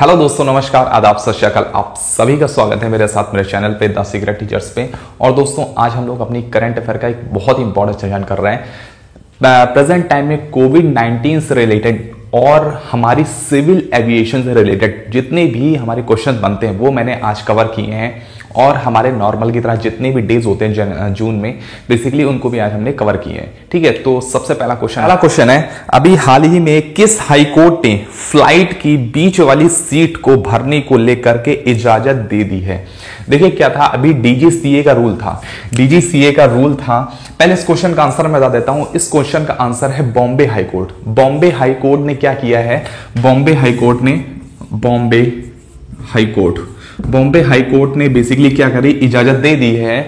Hello दोस्तों, नमस्कार, आदाब, सत श्री अकाल। आप सभी का स्वागत है मेरे साथ मेरे चैनल पे द सीक्रेट टीचर्स पे। और दोस्तों, आज हम लोग अपनी करंट अफेयर का एक बहुत ही इंपॉर्टेंट सेशन कर रहे हैं प्रेजेंट टाइम में कोविड-19 से रिलेटेड और हमारी सिविल एविएशन से रिलेटेड जितने भी हमारे क्वेश्चन बनते हैं वो मैंने आज कवर किए हैं। और हमारे नॉर्मल की तरह जितने भी डेज होते हैं जून में, बेसिकली उनको भी आज हमने कवर किए हैं। ठीक है, तो सबसे पहला क्वेश्चन है, अभी हाल ही में किस हाई कोर्ट ने फ्लाइट की बीच वाली सीट को भरने को लेकर के इजाजत दे दी है? देखिए क्या था, अभी डीजीसीए का रूल था। पहले इस क्वेश्चन का आंसर मैं बता देता हूं। इस क्वेश्चन का आंसर है Bombay high court. Bombay high court ने क्या किया है? बॉम्बे हाई कोर्ट ने बेसिकली क्या करी, इजाजत दे दी है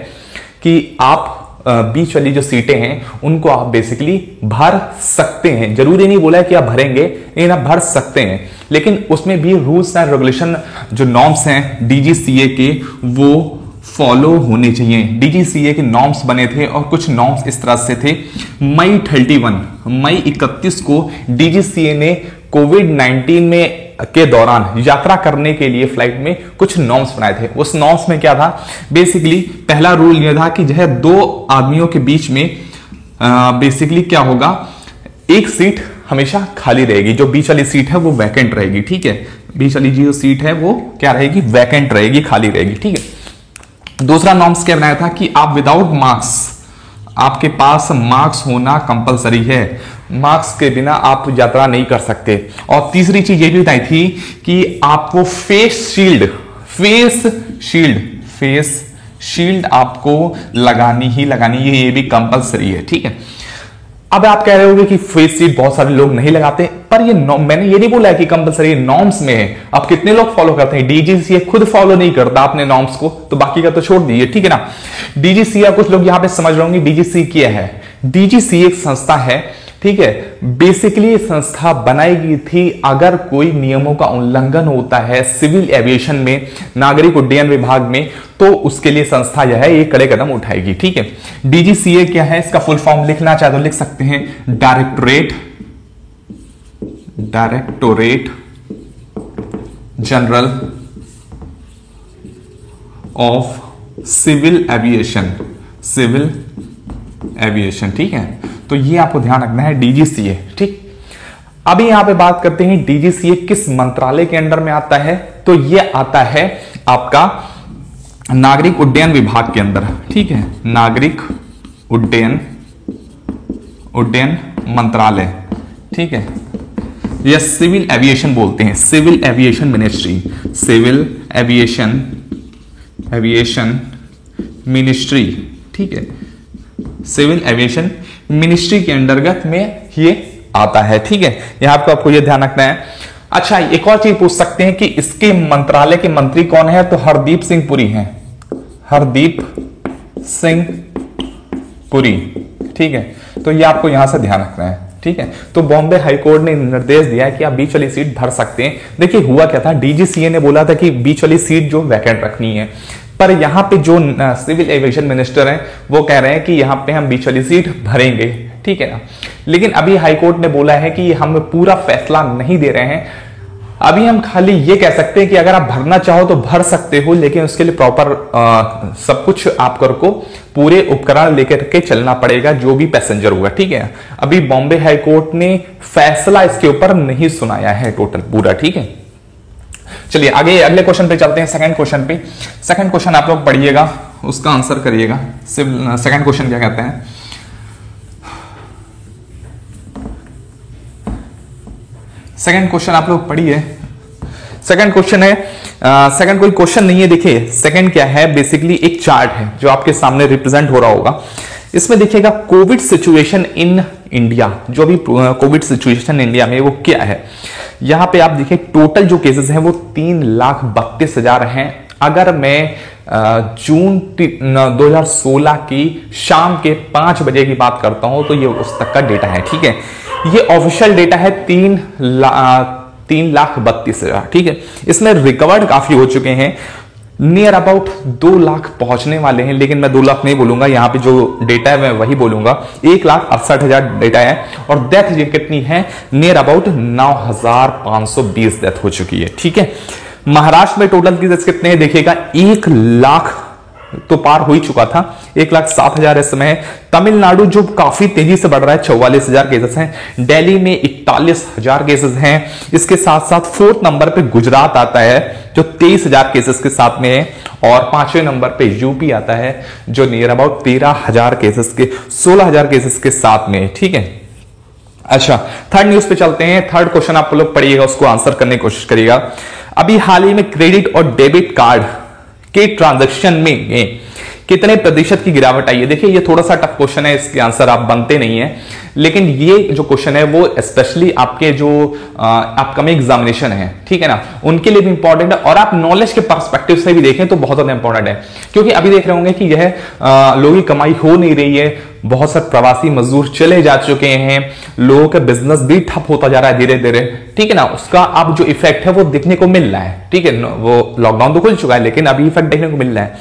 कि आप बीच वाली जो सीटें हैं उनको आप बेसिकली भर सकते हैं। जरूरी नहीं बोला है कि आप भरेंगे, लेकिन आप भर सकते हैं। लेकिन उसमें भी रूल्स एंड रेगुलेशन, जो नॉर्म्स हैं डीजीसीए के, वो फॉलो होने चाहिए। डीजीसीए के नॉर्म्स बने थे और कुछ नॉर्म्स इस तरह से थे। मई 31 को डीजीसीए ने कोविड-19 में के दौरान यात्रा करने के लिए फ्लाइट में कुछ नॉर्म्स बनाए थे। उस नॉर्म्स में क्या था, बेसिकली पहला रूल यह था कि जो है दो आदमियों के बीच में बेसिकली क्या होगा, एक सीट हमेशा खाली रहेगी। जो बीच वाली सीट है वो वैकेंट रहेगी। ठीक है, बीच वाली जो सीट है वो क्या रहेगी, वैकेंट रहेगी, खाली रहेगी। ठीक है। दूसरा नॉर्म्स क्या बनाया था कि आप विदाउट मास्क, आपके पास मास्क होना कंपलसरी है, मास्क के बिना आप यात्रा नहीं कर सकते। और तीसरी चीज ये भी बताई थी कि आपको फेस शील्ड आपको लगानी ही लगानी है, ये भी कंपलसरी है। ठीक है। अब आप कह रहे होंगे कि फेस शील्ड बहुत सारे लोग नहीं लगाते, पर ये मैंने ये नहीं बोला है कि कंपलसरी, नॉर्म्स में है। अब कितने लोग फॉलो करते हैं? डीजीसीए खुद फॉलो नहीं करता अपने नॉर्म्स को, तो बाकी का तो छोड़ दीजिए। ठीक है ना। डीजीसीए, कुछ लोग यहां पे समझ रहे होंगे डीजीसीए क्या है। डीजीसीए एक संस्था है, ठीक है। बेसिकली संस्था बनाई गई थी अगर कोई नियमों का उल्लंघन होता है सिविल एविएशन में, नागरिक उड्डयन विभाग में, तो उसके लिए संस्था यह है, ये कड़े कदम उठाएगी। ठीक है। डीजीसीए क्या है, इसका फुल फॉर्म लिखना चाहे तो लिख सकते हैं, directorate general of civil aviation. ठीक है, तो ये आपको ध्यान रखना है, डीजीसीए। ठीक। अभी यहां पे बात करते हैं डीजीसीए किस मंत्रालय के अंडर में आता है, तो ये आता है आपका नागरिक उड्डयन विभाग के अंदर। ठीक है, नागरिक उड्डयन मंत्रालय। ठीक है, यह सिविल एविएशन बोलते हैं, सिविल एविएशन मिनिस्ट्री। ठीक है, सिविल एविएशन मिनिस्ट्री के अंतर्गत में ये आता है। ठीक है, यहां आपको ये ध्यान रखना है। अच्छा, एक और चीज पूछ सकते हैं कि इसके मंत्रालय के मंत्री कौन है, तो हरदीप सिंह पुरी। ठीक है, तो ये आपको यहां से ध्यान रखना है। ठीक है, तो बॉम्बे हाईकोर्ट ने निर्देश दिया है कि आप बीच वाली सीट भर सकते हैं। देखिए हुआ क्या था, डीजीसीए ने बोला था कि बीच वाली सीट जो वैकेंट रखनी है, पर यहां पे जो सिविल एविएशन मिनिस्टर हैं वो कह रहे हैं कि यहां पे हम बीच वाली सीट भरेंगे। ठीक है ना। लेकिन अभी हाईकोर्ट ने बोला है कि हम पूरा फैसला नहीं दे रहे हैं। अभी हम खाली ये कह सकते हैं कि अगर आप भरना चाहो तो भर सकते हो, लेकिन उसके लिए प्रॉपर सब कुछ आपको पूरे उपकरण लेकर के चलना पड़ेगा, जो भी पैसेंजर होगा। ठीक है, अभी बॉम्बे हाईकोर्ट ने फैसला इसके ऊपर नहीं सुनाया है टोटल पूरा। ठीक है, चलिए आगे अगले क्वेश्चन पे चलते हैं। सेकंड क्वेश्चन आप लोग पढ़िएगा, उसका आंसर करिएगा। सेकंड क्वेश्चन क्या कहते हैं? सेकंड क्वेश्चन आप लोग पढ़िए। सेकंड क्वेश्चन है, सेकंड कोई क्वेश्चन नहीं है। देखिए सेकंड क्या है, बेसिकली एक चार्ट है जो आपके सामने रिप्रेजेंट हो रहा होगा। इसमें देखिएगा कोविड सिचुएशन इन इंडिया, जो भी कोविड सिचुएशन इंडिया में वो क्या है। यहां पे आप देखिए टोटल जो केसेस हैं वो 3,32,000 हैं। अगर मैं जून 2016 की शाम के 5 बजे की बात करता हूं तो ये उस तक का डेटा है। ठीक है, ये ऑफिशियल डेटा है 3,32,000। ठीक है, इसमें रिकवर्ड काफी हो चुके हैं। नियर अबाउट 2 लाख पहुंचने वाले हैं, लेकिन मैं 2 लाख नहीं बोलूंगा, यहां पे जो डेटा है मैं वही बोलूंगा। 1,68,000 डेटा है और डेथ ये कितनी है, नियर अबाउट 9,520 डेथ हो चुकी है। ठीक है, महाराष्ट्र में टोटल केसेस कितने हैं देखिएगा, 1 लाख तो पार हो ही चुका था, 1,07,000 इस समय है। तमिलनाडु जो काफी तेजी से बढ़ रहा है, 44,000 केसेस हैं। दिल्ली में 41,000 केसेस हैं। इसके साथ साथ 4th नंबर पे गुजरात आता है जो 23,000 केसेस के साथ में है, और 5वें नंबर पे यूपी आता है जो नियर अबाउट 13,000 केसेस के 16,000 केसेस के साथ में है। ठीक है, अच्छा थर्ड न्यूज पे चलते हैं। थर्ड क्वेश्चन आप लोग पढ़िएगा, उसको आंसर करने की कोशिश करिएगा। अभी हाल ही में क्रेडिट और डेबिट कार्ड के ट्रांजैक्शन में कितने प्रतिशत की गिरावट आई है। देखिए ये थोड़ा सा टफ क्वेश्चन है, इसके आंसर आप बनते नहीं है, लेकिन ये जो क्वेश्चन है वो स्पेशली आपके जो अपकमिंग एग्जामिनेशन है, ठीक है ना, उनके लिए भी इंपॉर्टेंट है, और आप नॉलेज के पर्सपेक्टिव से भी देखें तो बहुत ज्यादा इंपॉर्टेंट है। क्योंकि अभी देख रहे होंगे कि यह लोगों की कमाई हो नहीं रही है, बहुत सारे प्रवासी मजदूर चले जा चुके हैं, लोगों का बिजनेस भी ठप होता जा रहा है धीरे धीरे, ठीक है ना, उसका अब जो इफेक्ट है वो दिखने को मिल रहा है। ठीक है, वो लॉकडाउन तो खुल चुका है लेकिन अभी इफेक्ट देखने को मिल रहा है।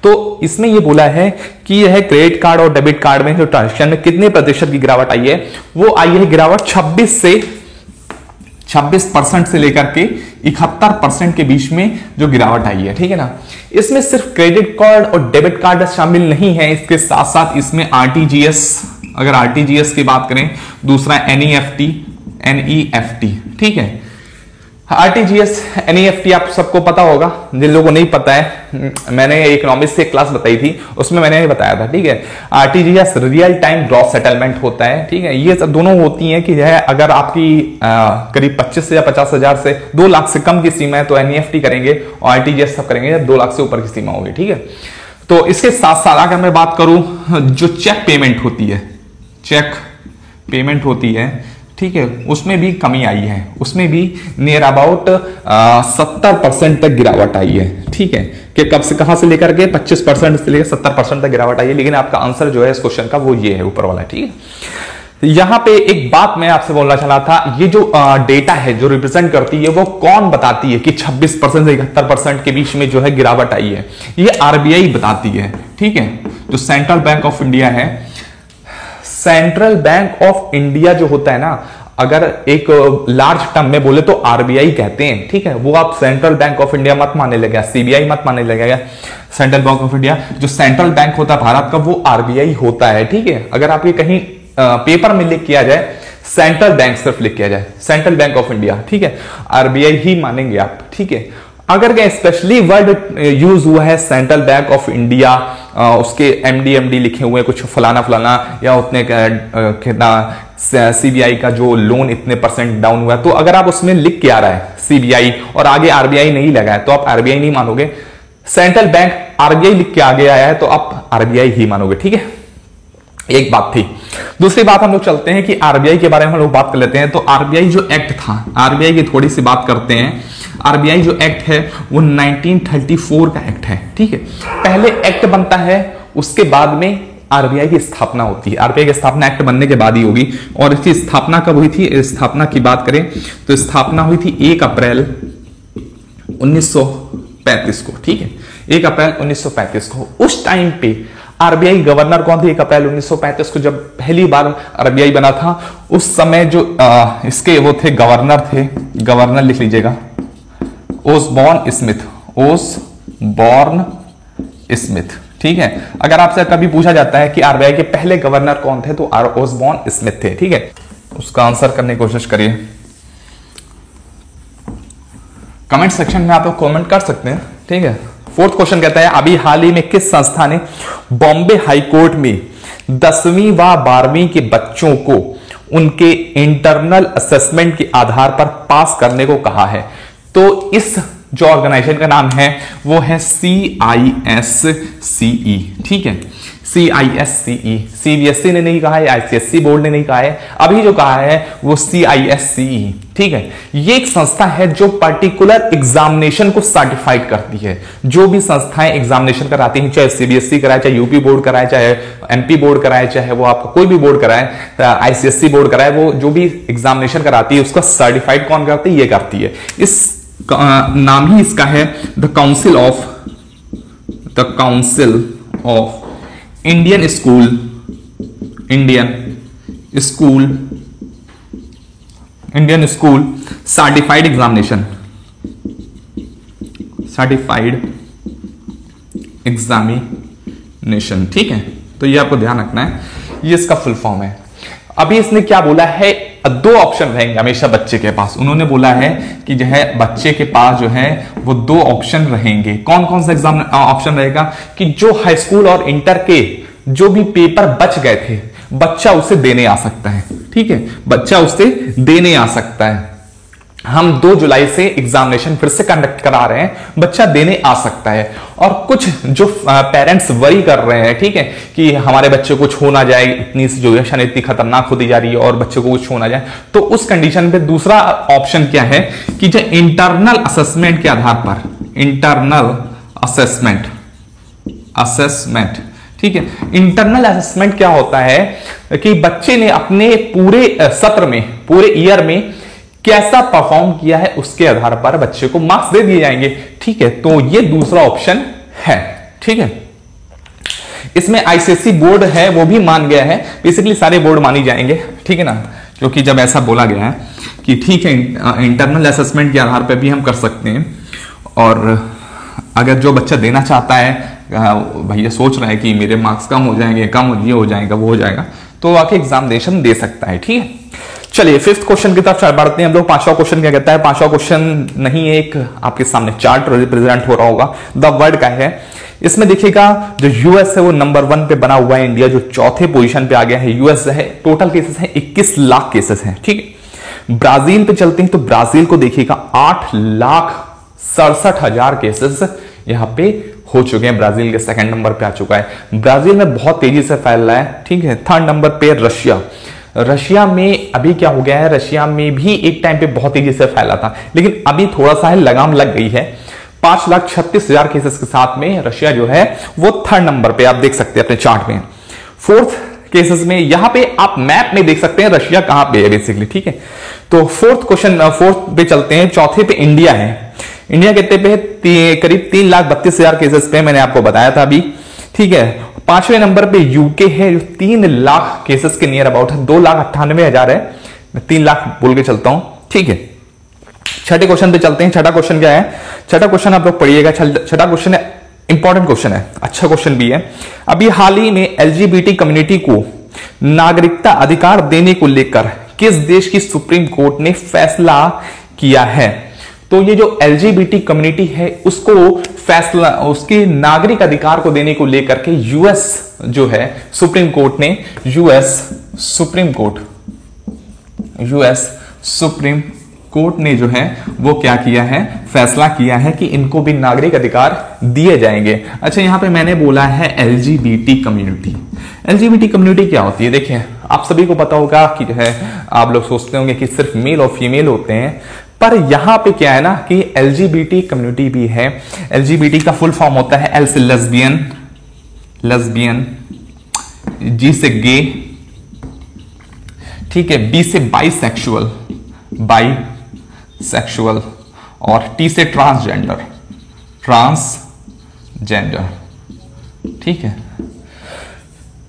तो इसमें ये बोला है कि यह क्रेडिट कार्ड और डेबिट कार्ड में जो ट्रांजेक्शन में कितने प्रतिशत की गिरावट आई है, वो आई है गिरावट 26% से लेकर के 71% के बीच में जो गिरावट आई है। ठीक है ना, इसमें सिर्फ क्रेडिट कार्ड और डेबिट कार्ड शामिल नहीं है, इसके साथ साथ इसमें आरटीजीएस, अगर आरटीजीएस की बात करें, दूसरा एनईएफटी। ठीक है, आरटीजीएस एनईएफटी आप सबको पता होगा, जिन लोगों को नहीं पता है मैंने इकोनॉमिक्स से क्लास बताई थी, उसमें मैंने बताया था। ठीक है, RTGS real time gross settlement होता है। ठीक है, ये सब दोनों होती हैं कि यह अगर आपकी करीब 25 या 50,000 से 2 लाख से कम की सीमा है तो एनईएफटी करेंगे, और आरटीजीएस सब करेंगे 2 लाख से ऊपर की सीमा होगी। ठीक है, तो इसके साथ साथ अगर मैं बात करूं जो चेक पेमेंट होती है, चेक पेमेंट होती है, ठीक है, उसमें भी कमी आई है, उसमें भी नियर अबाउट 70% तक गिरावट आई है। ठीक है, कि कब से कहां से लेकर के 25% से लेकर 70% तक गिरावट आई है, लेकिन आपका आंसर जो है इस क्वेश्चन का वो ये है ऊपर वाला। ठीक है, यहां पे एक बात मैं आपसे बोलना चाह रहा था, ये जो डेटा है जो रिप्रेजेंट करती है वो कौन बताती है कि 26% से 71% के बीच में जो है गिरावट आई है, ये आरबीआई बताती है। ठीक है, जो सेंट्रल बैंक ऑफ इंडिया है, सेंट्रल बैंक ऑफ इंडिया जो होता है ना, अगर एक लार्ज टर्म में बोले तो आरबीआई कहते हैं। ठीक है, वो आप सेंट्रल बैंक ऑफ इंडिया मत मानने लगे, सीबीआई मत मानने लगेगा, सेंट्रल बैंक ऑफ इंडिया जो सेंट्रल बैंक होता है भारत का वो आरबीआई होता है। ठीक है, अगर आप ये कहीं पेपर में लिख किया जाए, सेंट्रल बैंक सिर्फ लिख किया जाए, सेंट्रल बैंक ऑफ इंडिया, ठीक है, आरबीआई ही मानेंगे आप। ठीक है, अगर क्या स्पेशली वर्ड यूज हुआ है सेंट्रल बैंक ऑफ इंडिया, उसके एमडी लिखे हुए कुछ फलाना फलाना, या उतने कितना सीबीआई का जो लोन इतने % डाउन हुआ है, तो अगर आप उसमें लिख के आ रहा है सीबीआई और आगे आरबीआई नहीं लगा है तो आप आरबीआई नहीं मानोगे। सेंट्रल बैंक आरबीआई लिख के आगे आया है तो आप आरबीआई ही मानोगे। ठीक है, एक बात थी। दूसरी बात हम लोग चलते हैं कि आरबीआई के बारे में हम लोग बात कर लेते हैं। तो आरबीआई जो एक्ट था, आरबीआई की थोड़ी सी बात करते हैं। आरबीआई जो एक्ट है वो 1934 का एक्ट है। ठीक है, पहले एक्ट बनता है, उसके बाद में आरबीआई की स्थापना होती है। आरबीआई की स्थापना एक्ट बनने के बाद ही होगी, और इसकी स्थापना कब हुई थी, स्थापना की बात करें तो स्थापना हुई थी 1 अप्रैल 1935 को। ठीक है, 1 अप्रैल 1935 को। उस टाइम पे आरबीआई गवर्नर कौन थे? 1 अप्रैल 1935 को जब पहली बार आरबीआई बना था, उस समय जो इसके वो थे गवर्नर थे, गवर्नर लिख लीजिएगा, ओसबॉर्न स्मिथ, ओसबॉर्न स्मिथ। ठीक है, अगर आपसे कभी पूछा जाता है कि आरबीआई के पहले गवर्नर कौन थे तो ओसबॉर्न स्मिथ थे। ठीक है, उसका आंसर करने की कोशिश करिए, कमेंट सेक्शन में आप लोग कमेंट कर सकते हैं। ठीक है, 4th क्वेश्चन कहता है, अभी हाल ही में किस संस्था ने बॉम्बे हाईकोर्ट में 10वीं व 12वीं के बच्चों को उनके इंटरनल असेसमेंट के आधार पर पास करने को कहा है? तो इस जो ऑर्गेनाइजेशन का नाम है वो है CISCE। ठीक है, CISCE, सीबीएसई ने नहीं कहा है, आईसीएसई बोर्ड ने नहीं कहा है, अभी जो कहा है वो CISCE। ठीक है, ये एक संस्था है जो पर्टिकुलर एग्जामिनेशन को सर्टिफाइड करती है। जो भी संस्थाएं एग्जामिनेशन कराती हैं, चाहे सीबीएसई कराए, चाहे यूपी बोर्ड कराए, चाहे एमपी बोर्ड कराए, चाहे वो आपका कोई भी बोर्ड कराए, आईसीएसई बोर्ड कराए, वो जो भी एग्जामिनेशन कराती है उसका सर्टिफाइड कौन करती है? ये करती है। इस नाम ही इसका है the council of the council of Indian school certified examination. ठीक है, तो ये आपको ध्यान रखना है, ये इसका फुल फॉर्म है। अभी इसने क्या बोला है, दो ऑप्शन रहेंगे हमेशा बच्चे के पास। उन्होंने बोला है कि जो है बच्चे के पास जो है वो दो ऑप्शन रहेंगे। कौन कौन सा एग्जाम ऑप्शन रहेगा कि जो हाई स्कूल और इंटर के जो भी पेपर बच गए थे, बच्चा उसे देने आ सकता है। ठीक है, बच्चा उसे देने आ सकता है। हम 2 जुलाई से एग्जामिनेशन फिर से कंडक्ट करा रहे हैं, बच्चा देने आ सकता है। और कुछ जो पेरेंट्स वरी कर रहे हैं, ठीक है, कि हमारे बच्चे को छू ना जाए, इतनी सिचुएशन इतनी खतरनाक होती जा रही है और बच्चे को कुछ छू ना जाए, तो उस कंडीशन पे दूसरा ऑप्शन क्या है कि जो इंटरनल असेसमेंट के आधार पर, इंटरनल असेसमेंट, ठीक है, इंटरनल असेसमेंट क्या होता है कि बच्चे ने अपने पूरे सत्र में, पूरे ईयर में कैसा परफॉर्म किया है उसके आधार पर बच्चे को मार्क्स दे दिए जाएंगे। ठीक है, तो ये दूसरा ऑप्शन है। ठीक है, इसमें आईसीएसई बोर्ड है वो भी मान गया है, बेसिकली सारे बोर्ड मानी जाएंगे। ठीक है ना, क्योंकि जब ऐसा बोला गया है कि ठीक है इंटरनल असेसमेंट के आधार पर भी हम कर सकते हैं, और अगर जो बच्चा देना चाहता है, भैया सोच रहा है कि मेरे मार्क्स कम हो जाएंगे, ये हो जाएगा, वो हो जाएगा, तो आके एग्जामिनेशन दे सकता है। ठीक है, चलिए 5th क्वेश्चन की तरफ बढ़ते हैं हम लोग। 5वां क्वेश्चन क्या कहता है, 5वां क्वेश्चन नहीं, एक आपके सामने चार्ट रिप्रेजेंट हो रहा होगा, द वर्ल्ड का है। इसमें देखिएगा जो यूएस है वो नंबर 1 पे बना हुआ है, इंडिया जो 4थे पोजीशन पे आ गया है। यूएस है, टोटल केसेस है 21 लाख केसेस हैं। ठीक है, ब्राजील पे चलते हैं तो ब्राजील को देखिएगा 8,67,000 केसेस यहां पे हो चुके हैं। ब्राजील के 2nd नंबर पे आ चुका है। ब्राजील में बहुत तेजी से फैल रहा है। ठीक है, 3rd नंबर पे रशिया में अभी क्या हो गया है, रशिया में भी एक टाइम पे बहुत तेजी से फैला था, लेकिन अभी थोड़ा सा है लगाम लग गई है। 5,36,000 केसेस के साथ में रशिया जो है वो 3rd नंबर पे आप देख सकते हैं अपने चार्ट में। 4th केसेस में यहां पे आप मैप में देख सकते हैं रशिया कहां पे है बेसिकली। ठीक है, तो 4th पे चलते हैं। 4थे पे इंडिया है। इंडिया कितने पे है, करीब 3,32,000 केसेस पे, मैंने आपको बताया था अभी। ठीक है, 5वें नंबर पे यूके है जो 3 लाख केसेस के नियर अबाउट है, 2,98,000 है, मैं 3 लाख बोल के चलता हूं। ठीक है, 6ठे क्वेश्चन पे चलते हैं। 6ठा क्वेश्चन क्या है, 6ठा क्वेश्चन आप लोग पढ़िएगा। 6ठा क्वेश्चन है, इंपॉर्टेंट क्वेश्चन है, अच्छा क्वेश्चन भी है। अभी हाल ही में एलजीबीटी कम्युनिटी को नागरिकता अधिकार देने को लेकर किस देश की सुप्रीम कोर्ट ने फैसला किया है। तो ये जो एलजीबीटी कम्युनिटी है उसको फैसला, उसके नागरिक अधिकार को देने को लेकर के यूएस जो है सुप्रीम कोर्ट ने, यूएस सुप्रीम कोर्ट ने जो है वो क्या किया है, फैसला किया है कि इनको भी नागरिक अधिकार दिए जाएंगे। अच्छा, यहां पे मैंने बोला है एलजीबीटी कम्युनिटी। एलजीबीटी कम्युनिटी क्या होती है, देखिए आप सभी को पता होगा कि जो है आप लोग सोचते होंगे कि सिर्फ मेल और फीमेल होते हैं, पर यहां पे क्या है ना कि एलजीबीटी कम्युनिटी भी है। एलजीबीटी का फुल फॉर्म होता है एल से लेस्बियन, जी से गे, ठीक है, बी से बाइसेक्सुअल और टी से ट्रांसजेंडर। ठीक है,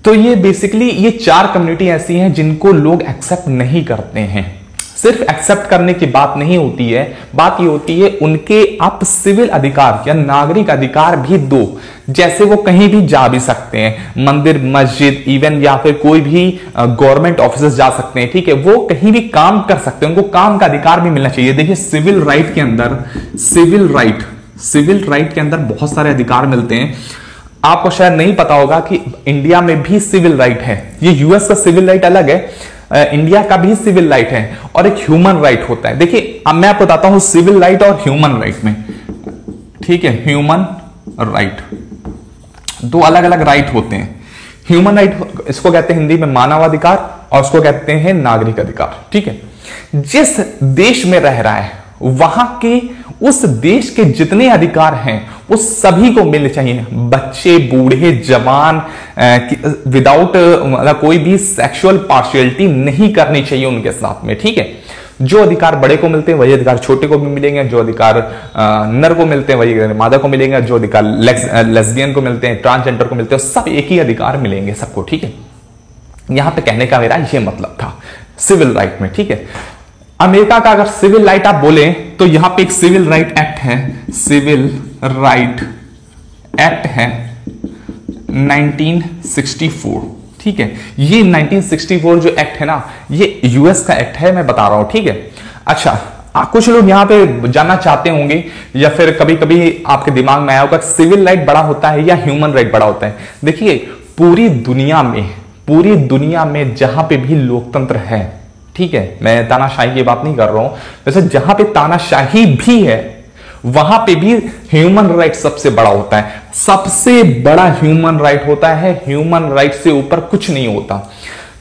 तो ये बेसिकली ये 4 कम्युनिटी ऐसी हैं जिनको लोग एक्सेप्ट नहीं करते हैं। सिर्फ एक्सेप्ट करने की बात नहीं होती है, बात ये होती है उनके आप सिविल अधिकार या नागरिक अधिकार भी दो। जैसे वो कहीं भी जा भी सकते हैं, मंदिर, मस्जिद, इवन या फिर कोई भी गवर्नमेंट ऑफिस जा सकते हैं। ठीक है, वो कहीं भी काम कर सकते हैं, उनको काम का अधिकार भी मिलना चाहिए। देखिए सिविल राइट के अंदर बहुत सारे अधिकार मिलते हैं। आपको शायद नहीं पता होगा कि इंडिया में भी सिविल राइट है। ये यूएस का सिविल राइट अलग है, इंडिया का भी सिविल राइट है, और एक ह्यूमन राइट होता है। देखिए अब मैं आपको बताता हूं सिविल राइट और ह्यूमन राइट में। ठीक है, ह्यूमन राइट, 2 अलग अलग राइट होते हैं। ह्यूमन राइट इसको कहते हैं हिंदी में मानवाधिकार, और उसको कहते हैं नागरिक अधिकार। ठीक है, जिस देश में रह रहा है वहां के उस देश के जितने अधिकार हैं वो सभी को मिलने चाहिए। बच्चे, बूढ़े, जवान, विदाउट मतलब कोई भी सेक्सुअल पार्शियलिटी नहीं करनी चाहिए उनके साथ में। ठीक है, जो अधिकार बड़े को मिलते हैं वही अधिकार छोटे को भी मिलेंगे, जो अधिकार नर को मिलते हैं वही मादा को मिलेंगे, जो अधिकार लेस्बियन को मिलते हैं, ट्रांसजेंडर को मिलते हैं, सब एक ही अधिकार मिलेंगे सबको। ठीक है, यहां पे कहने का मेरा ये मतलब था सिविल राइट में। ठीक है, अमेरिका का अगर सिविल राइट आप बोले तो यहां पे एक सिविल राइट एक्ट है, सिविल राइट एक्ट है 1964। ठीक है, ये 1964 जो एक्ट है ना, ये यूएस का एक्ट है, मैं बता रहा हूं। ठीक है, अच्छा कुछ लोग यहां पे जानना चाहते होंगे या फिर कभी कभी आपके दिमाग में आया होगा सिविल राइट बड़ा होता है या ह्यूमन राइट बड़ा होता है। देखिए पूरी दुनिया में जहां पे भी लोकतंत्र है, ठीक है, मैं तानाशाही की बात नहीं कर रहा हूं, वैसे जहां पे तानाशाही भी है वहां पे भी ह्यूमन राइट सबसे बड़ा होता है, सबसे बड़ा ह्यूमन राइट होता है, ह्यूमन राइट से ऊपर कुछ नहीं होता।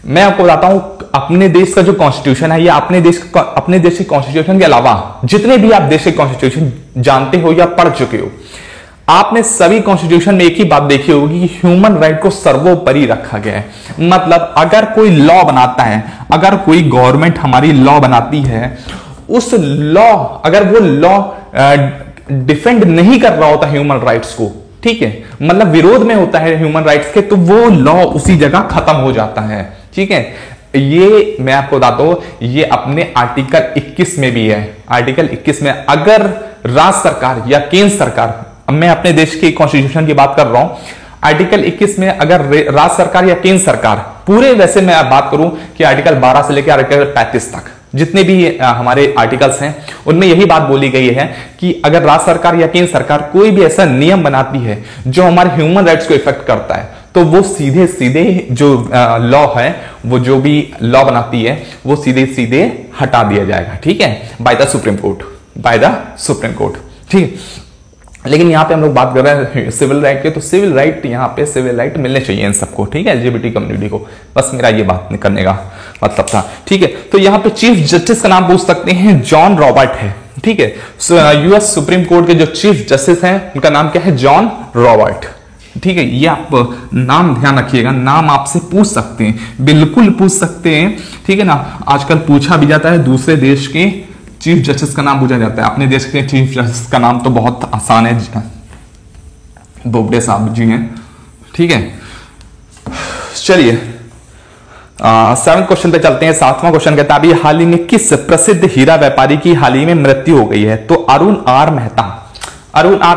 मैं आपको बताता हूं अपने देश का जो कॉन्स्टिट्यूशन है या अपने देश के कॉन्स्टिट्यूशन के अलावा जितने भी आप देश के कॉन्स्टिट्यूशन जानते हो या पढ़ चुके हो, आपने सभी कॉन्स्टिट्यूशन में एक ही बात देखी होगी कि ह्यूमन राइट को सर्वोपरि रखा गया है। मतलब अगर कोई लॉ बनाता है, अगर कोई गवर्नमेंट हमारी लॉ बनाती है, उस लॉ अगर वो लॉ डिफेंड नहीं कर रहा होता ह्यूमन राइट्स को, ठीक है, मतलब विरोध में होता है ह्यूमन राइट्स के, तो वो लॉ उसी जगह खत्म हो जाता है। ठीक है, ये मैं आपको बताता हूं, ये अपने आर्टिकल 21 में भी है। आर्टिकल 21 में अगर राज्य सरकार या केंद्र सरकार, मैं अपने देश की कॉन्स्टिट्यूशन की बात कर रहा हूं, आर्टिकल 21 में अगर राज्य सरकार या केंद्र सरकार पूरे, वैसे मैं बात करूं कि आर्टिकल 12 से लेकर आर्टिकल 35 तक जितने भी हमारे आर्टिकल्स हैं उनमें यही बात बोली गई है कि अगर राज्य सरकार या केंद्र सरकार कोई भी ऐसा नियम बनाती है जो हमारे ह्यूमन राइट्स को इफेक्ट करता है, तो वो सीधे सीधे जो लॉ है, वो जो भी लॉ बनाती है वो सीधे सीधे हटा दिया जाएगा। ठीक है, बाय द सुप्रीम कोर्ट। ठीक है, लेकिन यहां पे हम लोग बात कर रहे हैं सिविल राइट के, तो सिविल राइट यहां पे सिविल राइट मिलने चाहिए इन सबको। ठीक है, एलजीबीटी कम्युनिटी को, बस मेरा ये बात करने का मतलब था। ठीक है, तो यहां पे चीफ जस्टिस का नाम पूछ सकते हैं, जॉन रॉबर्ट है। ठीक है, यूएस सुप्रीम कोर्ट के जो चीफ जस्टिस हैं उनका नाम क्या है, जॉन रॉबर्ट। ठीक है, ये आप नाम ध्यान रखिएगा, नाम आपसे पूछ सकते हैं, बिल्कुल पूछ सकते हैं। ठीक है ना, आजकल पूछा भी जाता है, दूसरे देश के चीफ जस्टिस का नाम पूछा जाता है। अपने देश के चीफ जस्टिस का नाम तो बहुत आसान है, बोबडे साहब जी हैं। ठीक है, चलिए 7वें क्वेश्चन पे चलते हैं। 7वां क्वेश्चन कहता है अभी हाल ही में किस प्रसिद्ध हीरा व्यापारी की हाल ही में मृत्यु हो गई है, तो अरुण आर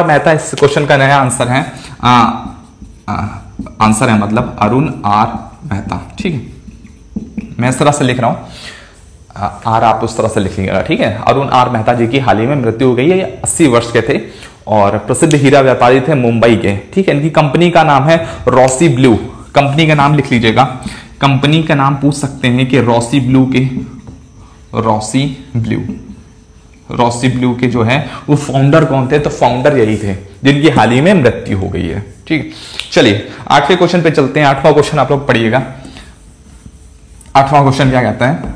मेहता इस क्वेश्चन का नया आंसर है, मतलब अरुण आर मेहता। ठीक है, मैं इस तरह से लिख रहा हूं, आर आप उस तरह से लिख लीजिएगा। ठीक है, अरुण आर मेहता जी की हाल ही में मृत्यु हो गई है, 80 वर्ष के थे और प्रसिद्ध हीरा व्यापारी थे मुंबई के। ठीक है, इनकी कंपनी का नाम है रॉसी ब्लू, कंपनी का नाम लिख लीजिएगा, कंपनी का नाम पूछ सकते हैं कि रॉसी ब्लू के जो है वो फाउंडर कौन थे, तो फाउंडर यही थे जिनकी हाल ही में मृत्यु हो गई है। ठीक है, चलिए 8वें क्वेश्चन पे चलते हैं। 8वां क्वेश्चन आप लोग पढ़िएगा। 8वां क्वेश्चन क्या कहता है,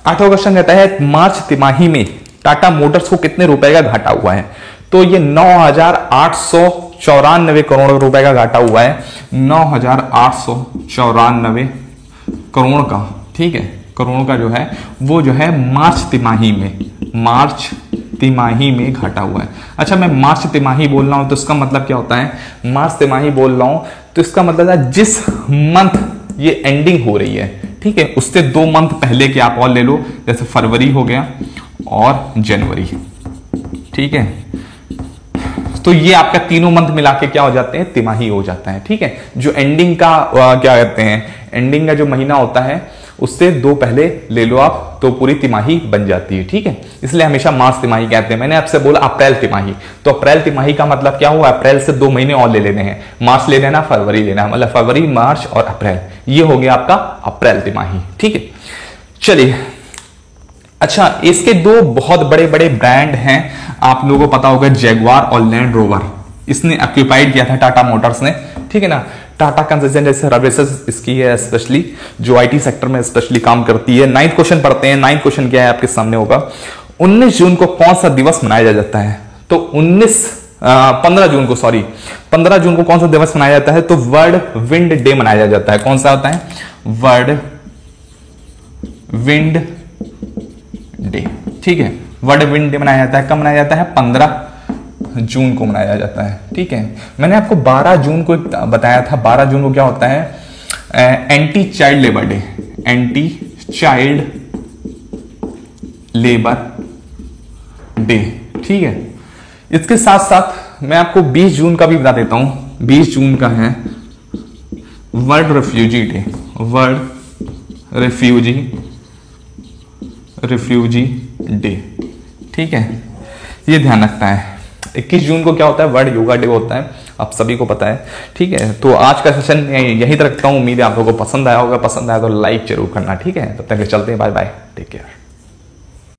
8वां क्वेश्चन कहता है मार्च तिमाही में टाटा मोटर्स को कितने रुपए का घाटा हुआ है, तो ये 9,894 करोड़ रुपए का घाटा हुआ है, 9,894 करोड़ का। ठीक है, करोड़ का जो है वो जो है मार्च तिमाही में घाटा हुआ है। अच्छा, मैं मार्च तिमाही बोल रहा हूं तो इसका मतलब क्या होता है, मार्च तिमाही बोल रहा हूं तो इसका मतलब है जिस मंथ ये एंडिंग हो रही है, ठीक है, उससे 2 मंथ पहले के आप और ले लो, जैसे फरवरी हो गया और जनवरी। ठीक है, तो ये आपका तीनों मंथ मिला के क्या हो जाते हैं, तिमाही हो जाता है। ठीक है, जो एंडिंग का क्या कहते हैं, एंडिंग का जो महीना होता है उससे 2 पहले ले लो आप, तो पूरी तिमाही बन जाती है। ठीक है, इसलिए हमेशा मार्च तिमाही कहते हैं। मैंने आपसे बोला अप्रैल तिमाही, तो अप्रैल तिमाही का मतलब क्या हुआ, अप्रैल से 2 महीने और ले लेने हैं, मार्च ले लेना, फरवरी लेना, मतलब फरवरी, मार्च और अप्रैल, ये हो गया आपका अप्रैल तिमाही। ठीक है, चलिए अच्छा, इसके 2 बहुत बड़े बड़े ब्रांड हैं, आप लोगों को पता होगा, जैगवार और लैंड रोवर, इसने ऑक्यूपाइड किया था टाटा मोटर्स ने। ठीक है ना, टाटा कंसल्टेंट जैसे सर्विसेज इसकी है, स्पेशली जो आईटी सेक्टर में स्पेशली काम करती है। 9th क्वेश्चन पढ़ते हैं। 9th क्वेश्चन क्या है आपके सामने होगा, 19 जून को कौन सा दिवस मनाया जाता है, तो 15 जून को कौन सा दिवस मनाया जाता है, तो वर्ल्ड विंड डे मनाया जाता है। कौन सा होता है, वर्ल्ड विंड डे। ठीक है, वर्ल्ड विंड डे मनाया जाता है, कब मनाया जाता है? 15 जून को मनाया जाता है। ठीक है, मैंने आपको 12 जून को बताया था। 12 जून को क्या होता है? Anti child labour day, anti child labour day. ठीक है, इसके साथ साथ मैं आपको 20 जून का भी बता देता हूं। 20 जून का है world refugee day, world refugee day. ठीक है, ये ध्यान रखना है। 21 जून को क्या होता है? वर्ल्ड योगा डे होता है, आप सभी को पता है। ठीक है, तो आज का सेशन यहीं तक रखता हूं। उम्मीद है आप लोगों को पसंद आया होगा। पसंद आया तो लाइक जरूर करना। ठीक है, तब तक चलते हैं, बाय बाय, टेक केयर।